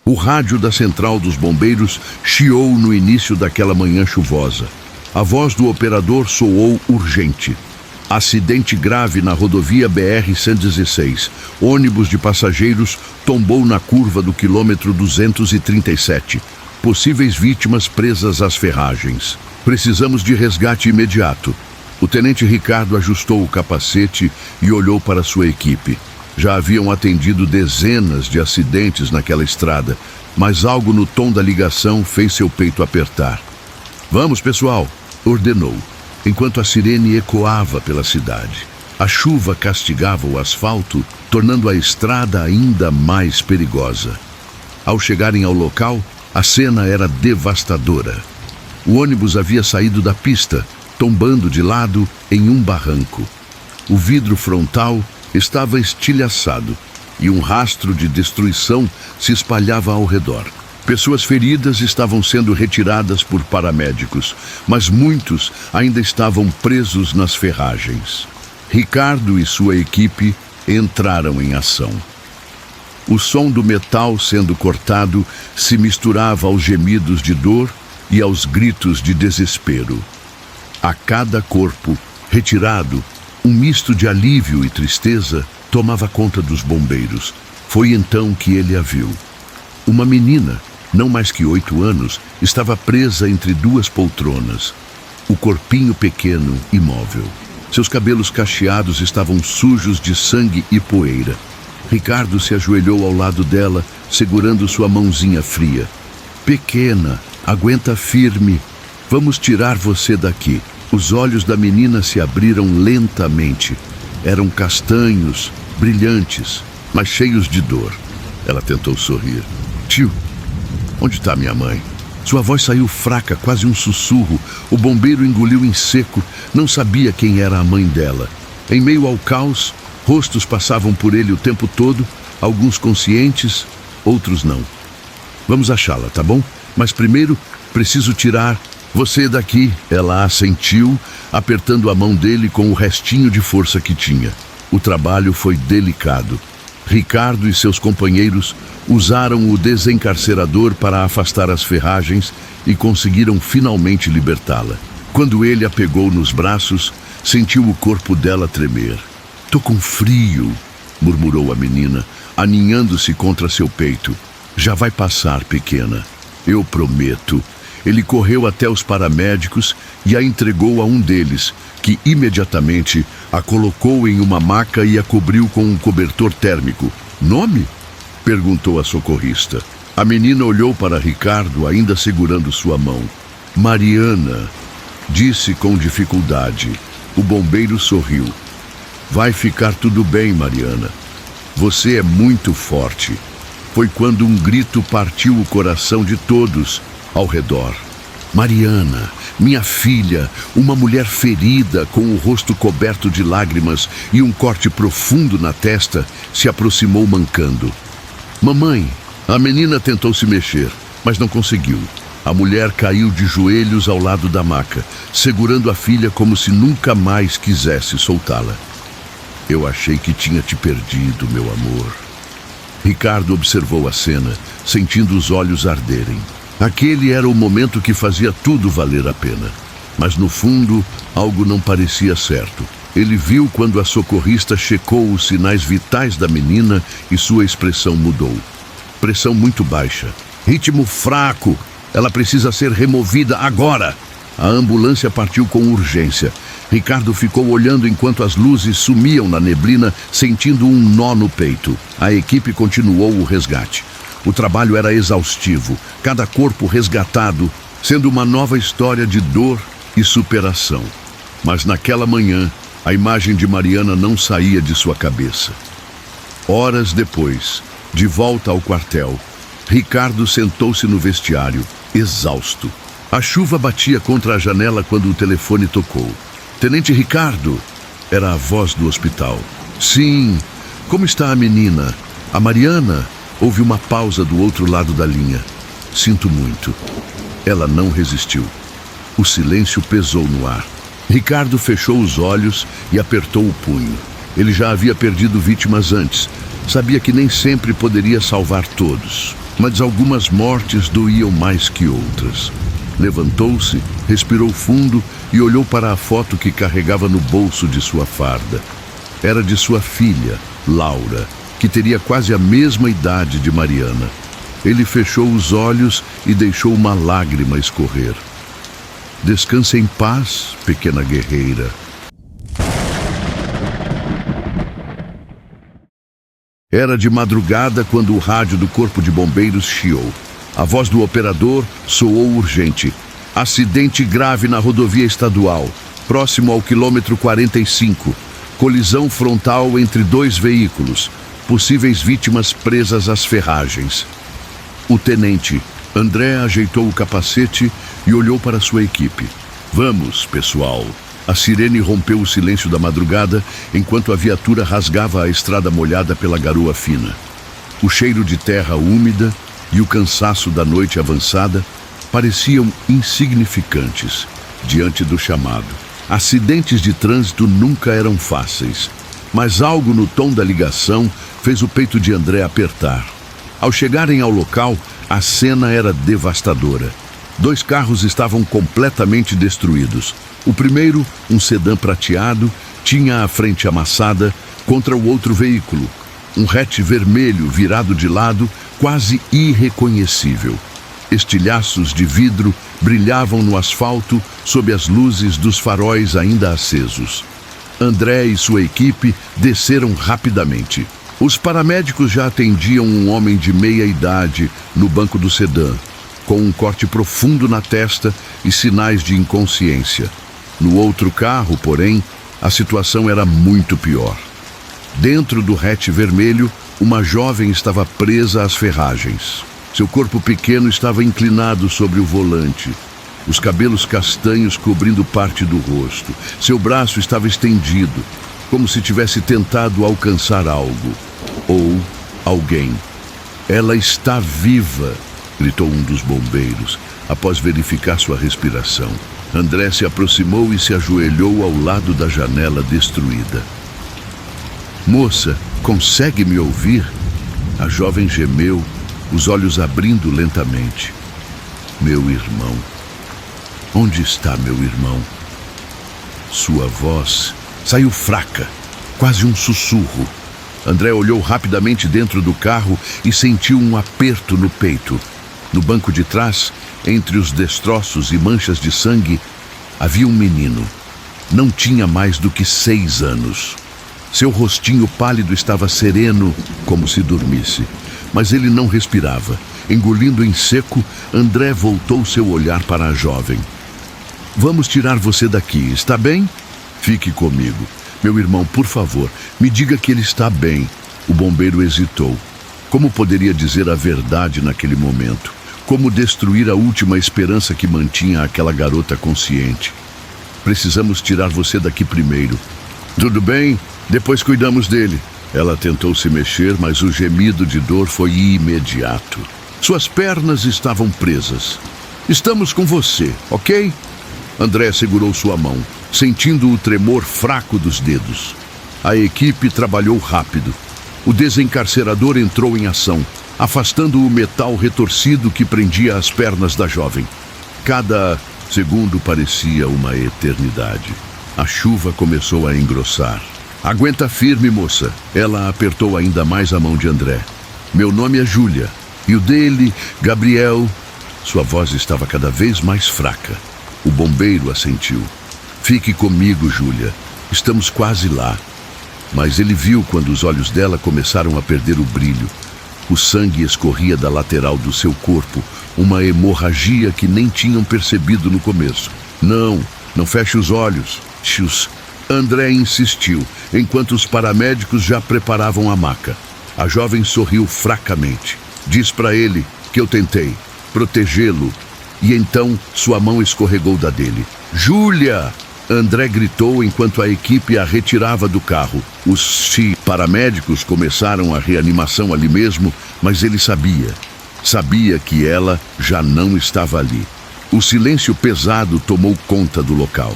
O rádio da central dos bombeiros chiou no início daquela manhã chuvosa. A voz do operador soou urgente. Acidente grave na rodovia BR-116. Ônibus de passageiros tombou na curva do quilômetro 237. Possíveis vítimas presas às ferragens. Precisamos de resgate imediato. O tenente Ricardo ajustou o capacete e olhou para sua equipe. Já haviam atendido dezenas de acidentes naquela estrada, mas algo no tom da ligação fez seu peito apertar. "Vamos, pessoal", ordenou, enquanto a sirene ecoava pela cidade. A chuva castigava o asfalto, tornando a estrada ainda mais perigosa. Ao chegarem ao local, a cena era devastadora. O ônibus havia saído da pista, tombando de lado em um barranco. O vidro frontal estava estilhaçado e um rastro de destruição se espalhava ao redor. Pessoas feridas estavam sendo retiradas por paramédicos, mas muitos ainda estavam presos nas ferragens. Ricardo e sua equipe entraram em ação. O som do metal sendo cortado se misturava aos gemidos de dor e aos gritos de desespero. A cada corpo retirado, um misto de alívio e tristeza tomava conta dos bombeiros. Foi então que ele a viu. Uma menina, não mais que 8 anos, estava presa entre duas poltronas. O corpinho pequeno, imóvel. Seus cabelos cacheados estavam sujos de sangue e poeira. Ricardo se ajoelhou ao lado dela, segurando sua mãozinha fria. "Pequena, aguenta firme. Vamos tirar você daqui." Os olhos da menina se abriram lentamente. Eram castanhos, brilhantes, mas cheios de dor. Ela tentou sorrir. "Tio, onde está minha mãe?" Sua voz saiu fraca, quase um sussurro. O bombeiro engoliu em seco. Não sabia quem era a mãe dela. Em meio ao caos, rostos passavam por ele o tempo todo, alguns conscientes, outros não. "Vamos achá-la, tá bom? Mas primeiro, preciso tirar você daqui." Ela assentiu, apertando a mão dele com o restinho de força que tinha. O trabalho foi delicado. Ricardo e seus companheiros usaram o desencarcerador para afastar as ferragens e conseguiram finalmente libertá-la. Quando ele a pegou nos braços, sentiu o corpo dela tremer. "Tô com frio", murmurou a menina, aninhando-se contra seu peito. "Já vai passar, pequena. Eu prometo." Ele correu até os paramédicos e a entregou a um deles, que imediatamente a colocou em uma maca e a cobriu com um cobertor térmico. "Nome?" perguntou a socorrista. A menina olhou para Ricardo, ainda segurando sua mão. "Mariana", disse com dificuldade. O bombeiro sorriu. "Vai ficar tudo bem, Mariana. Você é muito forte." Foi quando um grito partiu o coração de todos ao redor. Mariana, minha filha, uma mulher ferida, com o rosto coberto de lágrimas e um corte profundo na testa, se aproximou mancando. "Mamãe!" A menina tentou se mexer, mas não conseguiu. A mulher caiu de joelhos ao lado da maca, segurando a filha como se nunca mais quisesse soltá-la. "Eu achei que tinha te perdido, meu amor." Ricardo observou a cena, sentindo os olhos arderem. Aquele era o momento que fazia tudo valer a pena. Mas no fundo, algo não parecia certo. Ele viu quando a socorrista checou os sinais vitais da menina e sua expressão mudou. Pressão muito baixa. Ritmo fraco. Ela precisa ser removida agora. A ambulância partiu com urgência. Ricardo ficou olhando enquanto as luzes sumiam na neblina, sentindo um nó no peito. A equipe continuou o resgate. O trabalho era exaustivo, cada corpo resgatado, sendo uma nova história de dor e superação. Mas naquela manhã, a imagem de Mariana não saía de sua cabeça. Horas depois, de volta ao quartel, Ricardo sentou-se no vestiário, exausto. A chuva batia contra a janela quando o telefone tocou. "Tenente Ricardo!" Era a voz do hospital. "Sim. Como está a menina? A Mariana?" Houve uma pausa do outro lado da linha. "Sinto muito." Ela não resistiu. O silêncio pesou no ar. Ricardo fechou os olhos e apertou o punho. Ele já havia perdido vítimas antes. Sabia que nem sempre poderia salvar todos. mas algumas mortes doíam mais que outras. Levantou-se, respirou fundo e olhou para a foto que carregava no bolso de sua farda. Era de sua filha, Laura, que teria quase a mesma idade de Mariana. Ele fechou os olhos e deixou uma lágrima escorrer. Descanse em paz, pequena guerreira. Era de madrugada quando o rádio do Corpo de Bombeiros chiou. A voz do operador soou urgente. Acidente grave na rodovia estadual, próximo ao quilômetro 45. Colisão frontal entre dois veículos. Possíveis vítimas presas às ferragens. O tenente, André, ajeitou o capacete e olhou para sua equipe. Vamos, pessoal. A sirene rompeu o silêncio da madrugada enquanto a viatura rasgava a estrada molhada pela garoa fina. O cheiro de terra úmida e o cansaço da noite avançada pareciam insignificantes diante do chamado. Acidentes de trânsito nunca eram fáceis, mas algo no tom da ligação fez o peito de André apertar. Ao chegarem ao local, a cena era devastadora. 2 carros estavam completamente destruídos. O primeiro, um sedã prateado, tinha a frente amassada contra o outro veículo. Um hatch vermelho virado de lado, quase irreconhecível. Estilhaços de vidro brilhavam no asfalto sob as luzes dos faróis ainda acesos. André e sua equipe desceram rapidamente. Os paramédicos já atendiam um homem de meia idade no banco do sedã, com um corte profundo na testa e sinais de inconsciência. No outro carro, porém, a situação era muito pior. Dentro do hatch vermelho, uma jovem estava presa às ferragens. Seu corpo pequeno estava inclinado sobre o volante, os cabelos castanhos cobrindo parte do rosto. Seu braço estava estendido, como se tivesse tentado alcançar algo ou alguém. Ela está viva, gritou um dos bombeiros, após verificar sua respiração. André se aproximou e se ajoelhou ao lado da janela destruída. Moça, consegue me ouvir? A jovem gemeu, os olhos abrindo lentamente. Meu irmão. Onde está meu irmão? Sua voz saiu fraca, quase um sussurro. André olhou rapidamente dentro do carro e sentiu um aperto no peito. No banco de trás, entre os destroços e manchas de sangue, havia um menino. Não tinha mais do que 6 anos. Seu rostinho pálido estava sereno, como se dormisse. Mas ele não respirava. Engolindo em seco, André voltou seu olhar para a jovem. Vamos tirar você daqui, está bem? Fique comigo. Meu irmão, por favor, me diga que ele está bem. O bombeiro hesitou. Como poderia dizer a verdade naquele momento? Como destruir a última esperança que mantinha aquela garota consciente? Precisamos tirar você daqui primeiro. Tudo bem, depois cuidamos dele. Ela tentou se mexer, mas o gemido de dor foi imediato. Suas pernas estavam presas. Estamos com você, ok? André segurou sua mão, sentindo o tremor fraco dos dedos. A equipe trabalhou rápido. O desencarcerador entrou em ação, afastando o metal retorcido que prendia as pernas da jovem. Cada segundo parecia uma eternidade. A chuva começou a engrossar. Aguenta firme, moça. Ela apertou ainda mais a mão de André. Meu nome é Júlia. E o dele, Gabriel. Sua voz estava cada vez mais fraca. O bombeiro assentiu. Fique comigo, Júlia. Estamos quase lá. Mas ele viu quando os olhos dela começaram a perder o brilho. O sangue escorria da lateral do seu corpo, uma hemorragia que nem tinham percebido no começo. Não feche os olhos. André insistiu, enquanto os paramédicos já preparavam a maca. A jovem sorriu fracamente. Diz para ele que eu tentei protegê-lo. E então sua mão escorregou da dele. Júlia! André gritou enquanto a equipe a retirava do carro. Os paramédicos começaram a reanimação ali mesmo, mas ele sabia que ela já não estava ali. O silêncio pesado tomou conta do local.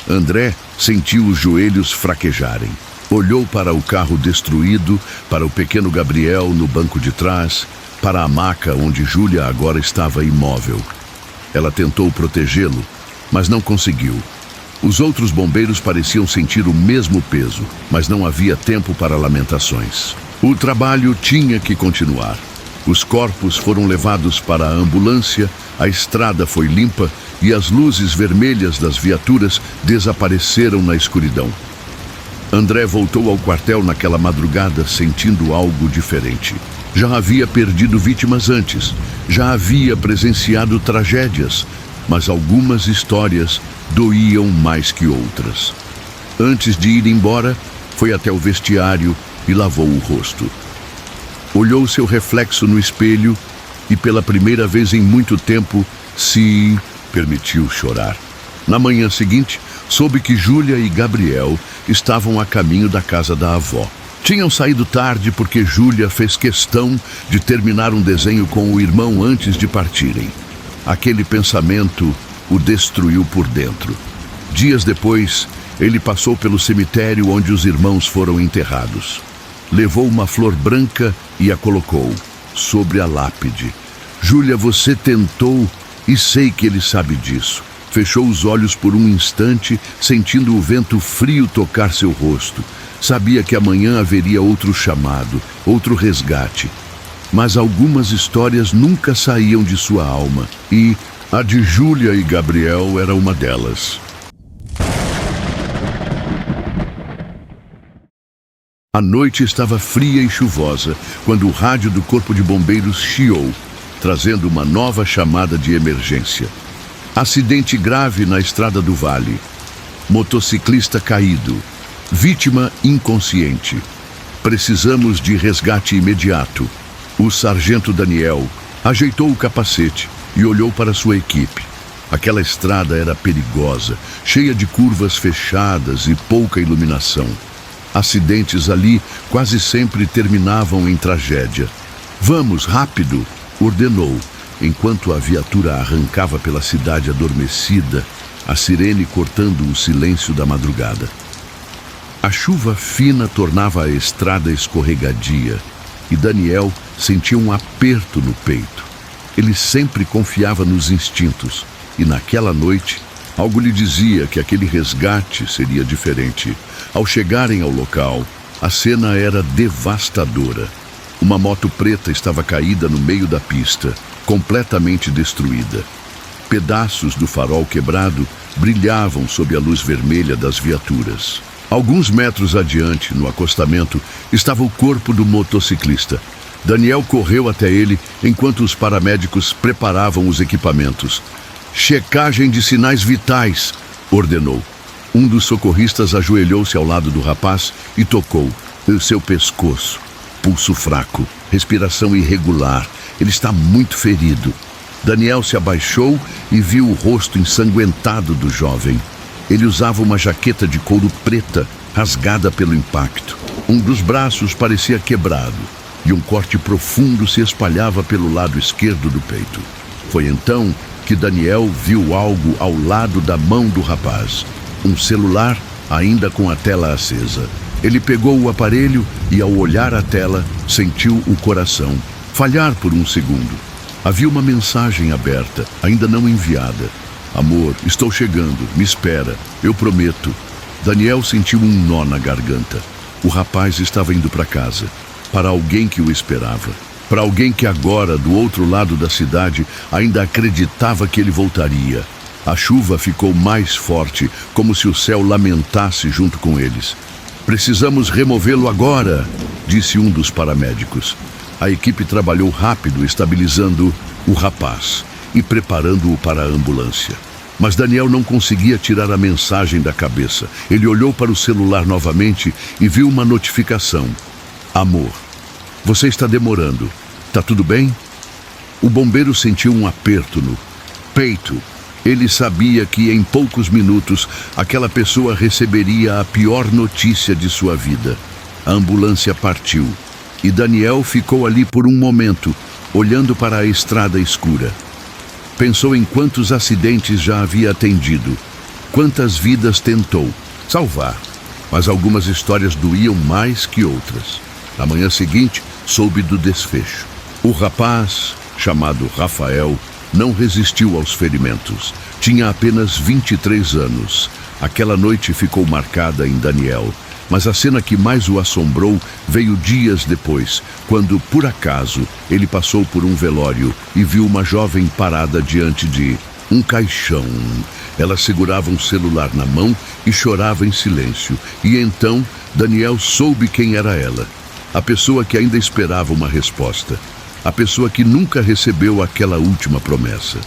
André sentiu os joelhos fraquejarem. Olhou para o carro destruído, para o pequeno Gabriel no banco de trás. para a maca onde Júlia agora estava imóvel. Ela tentou protegê-lo, mas não conseguiu. Os outros bombeiros pareciam sentir o mesmo peso, mas não havia tempo para lamentações. O trabalho tinha que continuar. Os corpos foram levados para a ambulância, a estrada foi limpa e as luzes vermelhas das viaturas desapareceram na escuridão. André voltou ao quartel naquela madrugada sentindo algo diferente. Já havia perdido vítimas antes, já havia presenciado tragédias, mas algumas histórias doíam mais que outras. Antes de ir embora, foi até o vestiário e lavou o rosto. Olhou seu reflexo no espelho e, pela primeira vez em muito tempo, se permitiu chorar. Na manhã seguinte, soube que Júlia e Gabriel estavam a caminho da casa da avó. Tinham saído tarde porque Júlia fez questão de terminar um desenho com o irmão antes de partirem. Aquele pensamento o destruiu por dentro. Dias depois, ele passou pelo cemitério onde os irmãos foram enterrados. Levou uma flor branca e a colocou sobre a lápide. Júlia, você tentou e sei que ele sabe disso. Fechou os olhos por um instante, sentindo o vento frio tocar seu rosto. Sabia que amanhã haveria outro chamado, outro resgate. Mas algumas histórias nunca saíam de sua alma, e a de Júlia e Gabriel era uma delas. A noite estava fria e chuvosa quando o rádio do Corpo de Bombeiros chiou, trazendo uma nova chamada de emergência. Acidente grave na estrada do Vale. Motociclista caído. Vítima inconsciente. Precisamos de resgate imediato. O sargento Daniel ajeitou o capacete e olhou para sua equipe. Aquela estrada era perigosa, cheia de curvas fechadas e pouca iluminação. Acidentes ali quase sempre terminavam em tragédia. Vamos, rápido, ordenou, enquanto a viatura arrancava pela cidade adormecida, a sirene cortando o silêncio da madrugada. A chuva fina tornava a estrada escorregadia e Daniel sentia um aperto no peito. Ele sempre confiava nos instintos e naquela noite algo lhe dizia que aquele resgate seria diferente. Ao chegarem ao local, a cena era devastadora. Uma moto preta estava caída no meio da pista, completamente destruída. Pedaços do farol quebrado brilhavam sob a luz vermelha das viaturas. Alguns metros adiante, no acostamento, estava o corpo do motociclista. Daniel correu até ele enquanto os paramédicos preparavam os equipamentos. Checagem de sinais vitais, ordenou. Um dos socorristas ajoelhou-se ao lado do rapaz e tocou seu pescoço. Pulso fraco, respiração irregular. Ele está muito ferido. Daniel se abaixou e viu o rosto ensanguentado do jovem. Ele usava uma jaqueta de couro preta, rasgada pelo impacto. Um dos braços parecia quebrado e um corte profundo se espalhava pelo lado esquerdo do peito. Foi então que Daniel viu algo ao lado da mão do rapaz. Um celular, ainda com a tela acesa. Ele pegou o aparelho e, ao olhar a tela, sentiu o coração falhar por um segundo. Havia uma mensagem aberta, ainda não enviada. Amor, estou chegando, me espera, eu prometo. Daniel sentiu um nó na garganta. O rapaz estava indo para casa, para alguém que o esperava. Para alguém que agora, do outro lado da cidade, ainda acreditava que ele voltaria. A chuva ficou mais forte, como se o céu lamentasse junto com eles. Precisamos removê-lo agora, disse um dos paramédicos. A equipe trabalhou rápido, estabilizando o rapaz e preparando-o para a ambulância. Mas Daniel não conseguia tirar a mensagem da cabeça. Ele olhou para o celular novamente e viu uma notificação. Amor, você está demorando. Tá tudo bem? O bombeiro sentiu um aperto no peito. Ele sabia que em poucos minutos aquela pessoa receberia a pior notícia de sua vida. A ambulância partiu e Daniel ficou ali por um momento, olhando para a estrada escura. Pensou em quantos acidentes já havia atendido, quantas vidas tentou salvar, mas algumas histórias doíam mais que outras. Na manhã seguinte, soube do desfecho. O rapaz, chamado Rafael, não resistiu aos ferimentos. Tinha apenas 23 anos. Aquela noite ficou marcada em Daniel. Mas a cena que mais o assombrou veio dias depois, quando, por acaso, ele passou por um velório e viu uma jovem parada diante de um caixão. Ela segurava um celular na mão e chorava em silêncio. E então, Daniel soube quem era ela. A pessoa que ainda esperava uma resposta. A pessoa que nunca recebeu aquela última promessa.